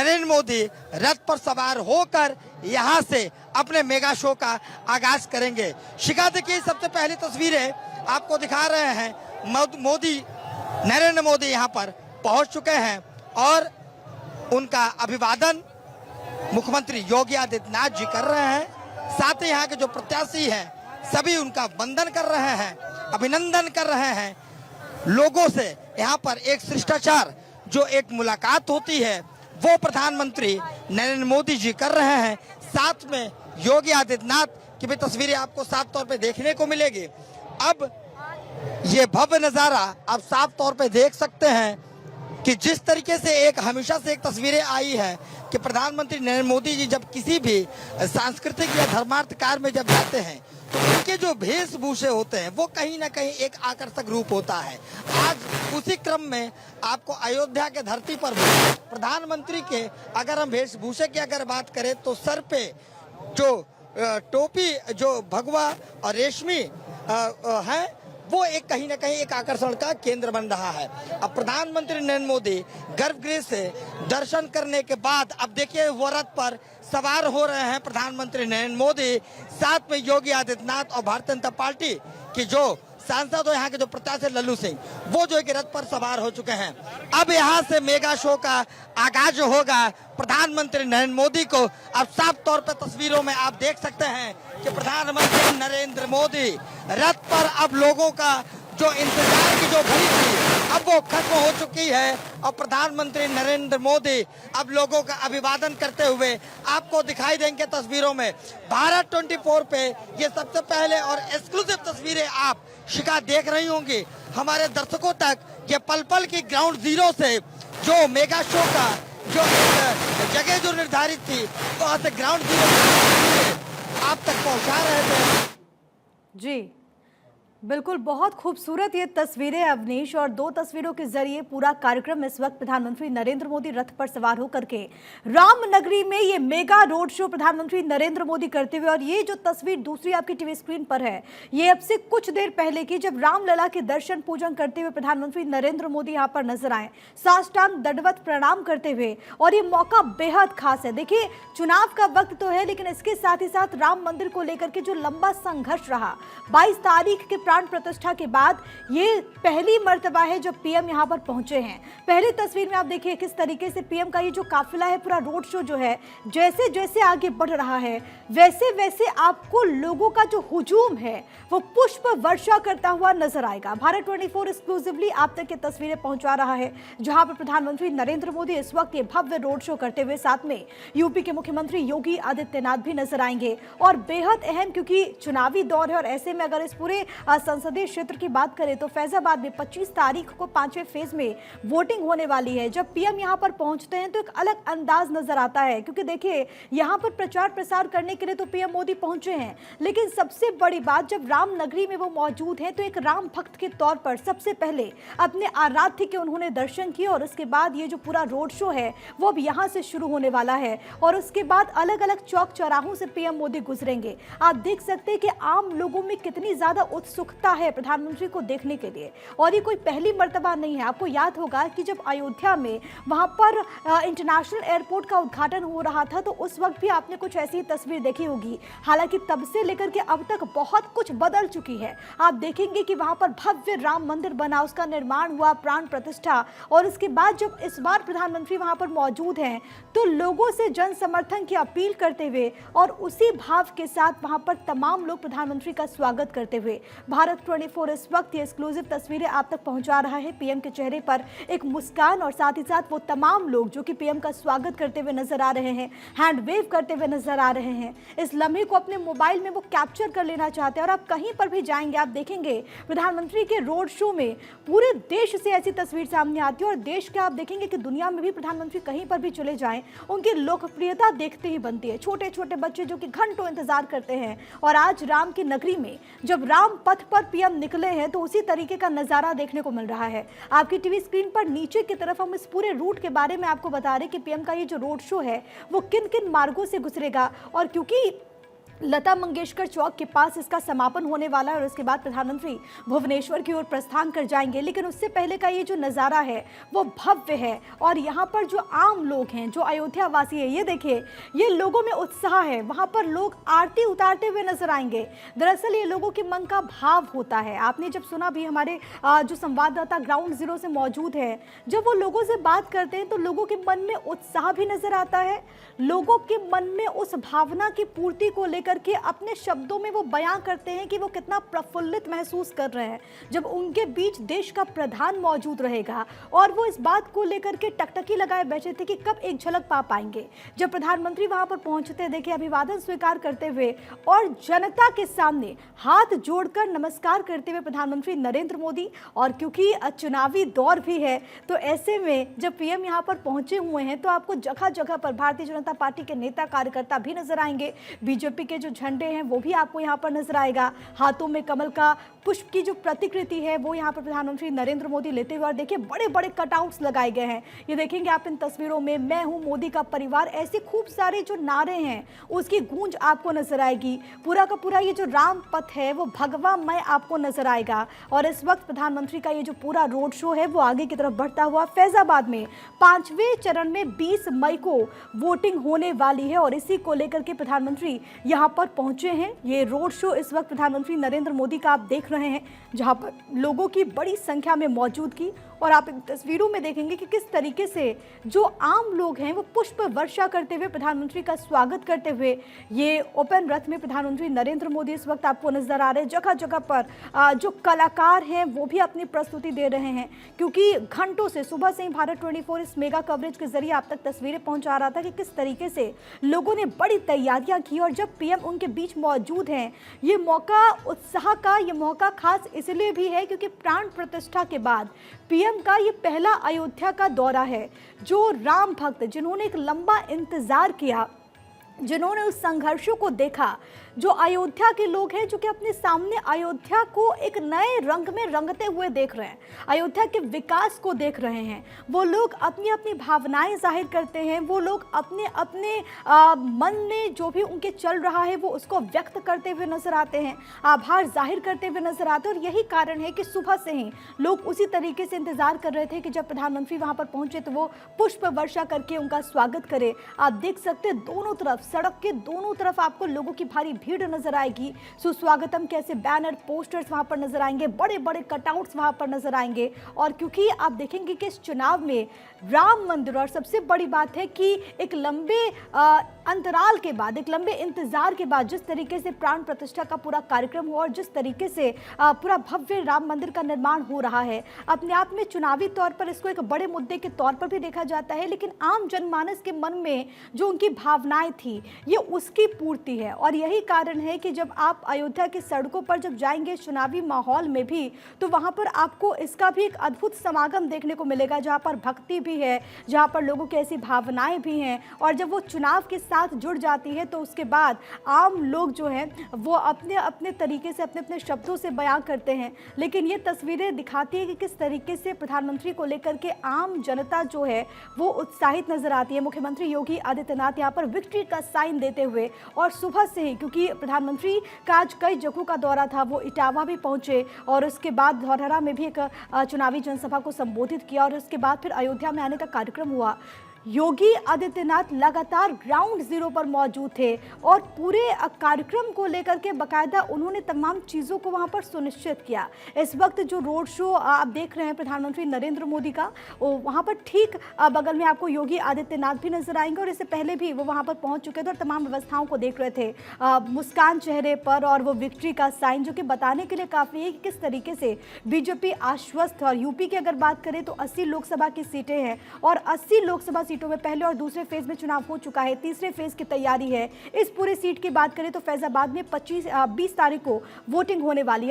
नरेंद्र मोदी रथ पर सवार होकर यहां से अपने मेगा शो का आगाज करेंगे। शिखा देखिए, सबसे पहली तस्वीरें आपको दिखा रहे हैं। नरेंद्र मोदी यहां पर पहुंच चुके हैं और उनका अभिवादन मुख्यमंत्री योगी आदित्यनाथ जी कर रहे हैं। साथ ही यहाँ के जो प्रत्याशी हैं सभी उनका वंदन कर रहे हैं, अभिनंदन कर रहे हैं। लोगों से यहाँ पर एक शिष्टाचार जो एक मुलाकात होती है वो प्रधानमंत्री नरेंद्र मोदी जी कर रहे हैं। साथ में योगी आदित्यनाथ की भी तस्वीरें आपको साफ तौर पे देखने को मिलेगी। अब ये भव्य नजारा आप साफ तौर पे देख सकते हैं कि जिस तरीके से हमेशा से एक तस्वीरें आई है कि प्रधानमंत्री नरेंद्र मोदी जी जब किसी भी सांस्कृतिक या धर्मार्थ कार्य में जब जाते हैं तो उनके जो वेशभूषे होते हैं वो कहीं ना कहीं एक आकर्षक रूप होता है। आज उसी क्रम में आपको अयोध्या के धरती पर प्रधानमंत्री के अगर हम वेशभूषे की अगर बात करें तो सर पे जो टोपी जो भगवा और रेशमी है वो एक कहीं ना कहीं एक आकर्षण का केंद्र बन रहा है। अब प्रधानमंत्री नरेंद्र मोदी गर्भगृह से दर्शन करने के बाद अब देखिए वो रथ पर सवार हो रहे हैं प्रधानमंत्री नरेंद्र मोदी। साथ में योगी आदित्यनाथ और भारतीय जनता पार्टी की जो सांसद और यहाँ के जो प्रत्याशी लल्लू सिंह वो जो एक रथ पर सवार हो चुके हैं। अब यहाँ से मेगा शो का आगाज होगा। प्रधानमंत्री नरेंद्र मोदी को अब साफ तौर पर तस्वीरों में आप देख सकते हैं कि प्रधानमंत्री नरेंद्र मोदी रथ पर अब लोगों का जो इंतजार की जो घड़ी थी अब वो खत्म हो चुकी है और प्रधानमंत्री नरेंद्र मोदी अब लोगों का अभिवादन करते हुए आपको दिखाई देंगे तस्वीरों में। भारत 24 पे ये सबसे पहले और एक्सक्लूसिव तस्वीरें आप शिखा देख रही होंगी। हमारे दर्शकों तक ये पल पल की ग्राउंड जीरो से जो मेगा शो का जो जगह जो निर्धारित थी वहां से ग्राउंड जीरो आप तक पहुंचा रहे थे। जी बिल्कुल, बहुत खूबसूरत ये तस्वीरें अवनीश, और दो तस्वीरों के जरिए पूरा कार्यक्रम इस वक्त प्रधानमंत्री नरेंद्र मोदी रथ पर सवार होकर के रामनगरी में ये मेगा रोड शो प्रधानमंत्री नरेंद्र मोदी करते हुए। और ये जो तस्वीर दूसरी आपकी टीवी स्क्रीन पर है ये अब से कुछ देर पहले की, जब रामलला के दर्शन पूजन करते हुए प्रधानमंत्री नरेंद्र मोदी यहाँ पर नजर आए साष्टांग दंडवत प्रणाम करते हुए। और ये मौका बेहद खास है। देखिए, चुनाव का वक्त तो है लेकिन इसके साथ ही साथ राम मंदिर को लेकर के जो लंबा संघर्ष रहा, 22 तारीख के प्राण प्रतिष्ठा के बाद ये पहली मर्तबा है जब पीएम यहां पर पहुंचे हैं। पहली तस्वीर में आप देखिए किस तरीके से पीएम का ये जो काफिला है, पूरा रोड शो जो है जैसे जैसे आगे बढ़ रहा है वैसे वैसे आपको लोगों का जो हुजूम है वो पुष्प वर्षा करता हुआ नजर आएगा। भारत 24 एक्सक्लूसिवली आप तक ये तस्वीरें पहुंचा रहा है जहां पर प्रधानमंत्री नरेंद्र मोदी इस वक्त ये भव्य रोड शो करते हुए, साथ में यूपी के मुख्यमंत्री योगी आदित्यनाथ भी नजर आएंगे। और बेहद अहम, क्योंकि चुनावी दौर है और ऐसे में अगर इस पूरे संसदीय क्षेत्र की बात करें तो फैजाबाद में 25 तारीख को 5वें फेज में वोटिंग होने वाली है। जब पीएम यहां पर पहुंचते हैं तो एक अलग अंदाज नजर आता है, क्योंकि देखिए यहां पर प्रचार प्रसार करने के लिए तो पीएम मोदी पहुंचे हैं, लेकिन सबसे बड़ी बात जब रामनगरी में वो मौजूद हैं तो एक राम भक्त के तौर पर सबसे पहले अपने आराध्य के उन्होंने दर्शन किए। और उसके बाद ये जो पूरा रोड शो है वो अब यहां से शुरू होने वाला है और उसके बाद अलग अलग चौक चौराहों से पीएम मोदी गुजरेंगे। आप देख सकते हैं कि आम लोगों में कितनी ज्यादा उत्सुकता है प्रधानमंत्री को देखने के लिए। और ये कोई पहली मर्तबा नहीं है। आपको याद होगा कि जब अयोध्या में वहां पर इंटरनेशनल एयरपोर्ट का उद्घाटन हो रहा था तो उस वक्त भी आपने कुछ ऐसी तस्वीर देखी होगी। हालांकि तब से लेकर के अब तक बहुत कुछ बदल चुकी है। आप देखेंगे कि वहां पर भव्य राम मंदिर बना, उसका निर्माण हुआ, प्राण प्रतिष्ठा, और उसके बाद जब इस बार प्रधानमंत्री वहां पर मौजूद हैं तो लोगों से जन समर्थन की अपील करते हुए और उसी भाव के साथ वहां पर तमाम लोग प्रधानमंत्री का स्वागत करते हुए भारत 24 इस वक्त ये एक्सक्लूसिव तस्वीरें आप तक पहुंचा रहा है। पीएम के चेहरे पर एक मुस्कान और साथ ही साथ वो तमाम लोग जो कि पीएम का स्वागत करते हुए नजर आ रहे हैं, हैंड वेव करते हुए नजर आ रहे हैं। इस लम्हे को अपने मोबाइल में वो कैप्चर कर लेना चाहते हैं। और आप कहीं पर भी जाएंगे आप देखेंगे प्रधानमंत्री के रोड शो में पूरे देश से ऐसी तस्वीर सामने आती है। और देश के आप देखेंगे कि दुनिया में भी प्रधानमंत्री कहीं पर भी चले जाएं उनकी लोकप्रियता देखते ही बनती है। छोटे छोटे बच्चे जो कि घंटों इंतजार करते हैं। और आज राम की नगरी में जब राम पथ पर पीएम निकले हैं तो उसी तरीके का नजारा देखने को मिल रहा है। आपकी टीवी स्क्रीन पर नीचे की तरफ हम इस पूरे रूट के बारे में आपको बता रहे हैं कि पीएम का ये जो रोड शो है वो किन किन मार्गों से गुजरेगा। और क्योंकि लता मंगेशकर चौक के पास इसका समापन होने वाला है और उसके बाद प्रधानमंत्री भुवनेश्वर की ओर प्रस्थान कर जाएंगे। लेकिन उससे पहले का ये जो नज़ारा है वो भव्य है और यहाँ पर जो आम लोग हैं, जो अयोध्या वासी है, ये देखिए, ये लोगों में उत्साह है। वहाँ पर लोग आरती उतारते हुए नजर आएंगे। दरअसल ये लोगों के मन का भाव होता है। आपने जब सुना भी, हमारे जो संवाददाता ग्राउंड जीरो से मौजूद है, जब वो लोगों से बात करते हैं तो लोगों के मन में उत्साह भी नजर आता है। लोगों के मन में उस भावना की पूर्ति को लेकर के अपने शब्दों में वो बयां करते हैं कि वो कितना प्रफुल्लित महसूस कर रहे हैं जब उनके बीच देश का प्रधान मौजूद रहेगा। और वो इस बात को लेकर के टकटकी लगाए बैठे थे कि कब एक झलक पा पाएंगे। जब प्रधानमंत्री वहां पर पहुंचते, देखिए, अभिवादन स्वीकार करते हुए और जनता के सामने हाथ जोड़कर नमस्कार करते हुए प्रधानमंत्री नरेंद्र मोदी। और क्योंकि चुनावी दौर भी है तो ऐसे में जब पीएम यहां पर पहुंचे हुए हैं तो आपको जगह जगह पर भारतीय जनता पार्टी के नेता कार्यकर्ता भी नजर आएंगे। बीजेपी के जो झंडे हैं वो भी आपको यहाँ पर नजर आएगा। हाथों में कमल का पुष्प की जो प्रतिकृति है वो यहाँ पर प्रधानमंत्री नरेंद्र मोदी लेते हुए, और देखिए बड़े बड़े कटआउट्स लगाए गए हैं। ये देखेंगे आप इन तस्वीरों में, मैं हूँ मोदी का परिवार, ऐसे खूब सारे जो नारे हैं उसकी गूंज आपको नजर आएगी। पूरा का पूरा ये जो राम पथ है वो भगवामय आपको नजर आएगा। और इस वक्त प्रधानमंत्री का ये जो पूरा रोड शो है वो आगे की तरफ बढ़ता हुआ फैजाबाद में 5वें चरण में 20 मई को वोटिंग होने वाली है और इसी को लेकर के प्रधानमंत्री यहां पर पहुंचे हैं। ये रोड शो इस वक्त प्रधानमंत्री नरेंद्र मोदी का आप देख रहे हैं, जहां पर लोगों की बड़ी संख्या में मौजूदगी। और आप इन तस्वीरों में देखेंगे कि किस तरीके से जो आम लोग हैं वो पुष्प वर्षा करते हुए प्रधानमंत्री का स्वागत करते हुए ये ओपन रथ में प्रधानमंत्री नरेंद्र मोदी इस वक्त आपको नजर आ रहे हैं। जगह जगह पर जो कलाकार हैं वो भी अपनी प्रस्तुति दे रहे हैं, क्योंकि घंटों से, सुबह से ही भारत 24 इस मेगा कवरेज के जरिए आप तक तस्वीरें पहुंचा रहा था कि किस तरीके से लोगों ने बड़ी तैयारियां की। और जब पीएम उनके बीच मौजूद हैं, ये मौका उत्साह का, ये मौका खास इसलिए भी है क्योंकि प्राण प्रतिष्ठा के बाद पीएम का ये पहला अयोध्या का दौरा है। जो राम भक्त, जिन्होंने एक लंबा इंतजार किया, जिन्होंने उस संघर्षों को देखा, जो अयोध्या के लोग हैं जो कि अपने सामने अयोध्या को एक नए रंग में रंगते हुए देख रहे हैं, अयोध्या के विकास को देख रहे हैं, वो लोग अपनी अपनी भावनाएं जाहिर करते हैं। वो लोग अपने अपने मन में जो भी उनके चल रहा है वो उसको व्यक्त करते हुए नजर आते हैं, आभार जाहिर करते हुए नजर आते हैं। और यही कारण है कि सुबह से ही लोग उसी तरीके से इंतजार कर रहे थे कि जब प्रधानमंत्री वहां पर पहुंचे तो वो पुष्प वर्षा करके उनका स्वागत करे। आप देख सकते हैं दोनों तरफ, सड़क के दोनों तरफ आपको लोगों की भारी भीड़ नजर आएगी। सुस्वागतम के ऐसे बैनर, पोस्टर्स वहां पर नजर आएंगे, बड़े बड़े कटआउट्स वहां पर नजर आएंगे। और क्योंकि आप देखेंगे कि इस चुनाव में राम मंदिर, और सबसे बड़ी बात है कि एक लंबे अंतराल के बाद, एक लंबे इंतजार के बाद जिस तरीके से प्राण प्रतिष्ठा का पूरा कार्यक्रम हुआ और जिस तरीके से पूरा भव्य राम मंदिर का निर्माण हो रहा है, अपने आप में चुनावी तौर पर इसको एक बड़े मुद्दे के तौर पर भी देखा जाता है। लेकिन आम जनमानस के मन में जो उनकी भावनाएं थी, ये उसकी पूर्ति है। और यही कारण है कि जब आप अयोध्या की सड़कों पर जब जाएंगे चुनावी माहौल में भी, तो वहां पर आपको इसका भी एक अद्भुत समागम देखने को मिलेगा, जहां पर भक्ति भी है, जहां पर लोगों की ऐसी भावनाएं भी हैं। और जब वो चुनाव के साथ जुड़ जाती है तो उसके बाद आम लोग जो हैं वो अपने अपने तरीके से, अपने अपने शब्दों से बयां करते हैं। लेकिन ये तस्वीरें दिखाती है कि किस तरीके से प्रधानमंत्री को लेकर के आम जनता जो है वो उत्साहित नजर आती है। मुख्यमंत्री योगी आदित्यनाथ यहाँ पर विक्ट्री का साइन देते हुए, और सुबह से ही, क्योंकि प्रधानमंत्री का आज कई जगहों का दौरा था, वो इटावा भी पहुंचे और उसके बाद धौरहरा में भी एक चुनावी जनसभा को संबोधित किया और उसके बाद फिर अयोध्या में आने का कार्यक्रम हुआ। योगी आदित्यनाथ लगातार ग्राउंड जीरो पर मौजूद थे और पूरे कार्यक्रम को लेकर के बाकायदा उन्होंने तमाम चीज़ों को वहां पर सुनिश्चित किया। इस वक्त जो रोड शो आप देख रहे हैं प्रधानमंत्री नरेंद्र मोदी का, वहां पर ठीक बगल में आपको योगी आदित्यनाथ भी नजर आएंगे और इससे पहले भी वो वहां पर पहुंच चुके थे और तमाम व्यवस्थाओं को देख रहे थे, मुस्कान चेहरे पर और वो विक्ट्री का साइन, जो कि बताने के लिए काफ़ी है कि किस तरीके से बीजेपी आश्वस्त है। और यूपी की अगर बात करें तो 80 लोकसभा की सीटें हैं और 80 लोकसभा सीटों में पहले और दूसरे फेज में चुनाव हो चुका है, तीसरे फेज की तैयारी है। इस पूरे सीट की बात करें तो फैजाबाद में 20 तारीख को वोटिंग होने वाली है।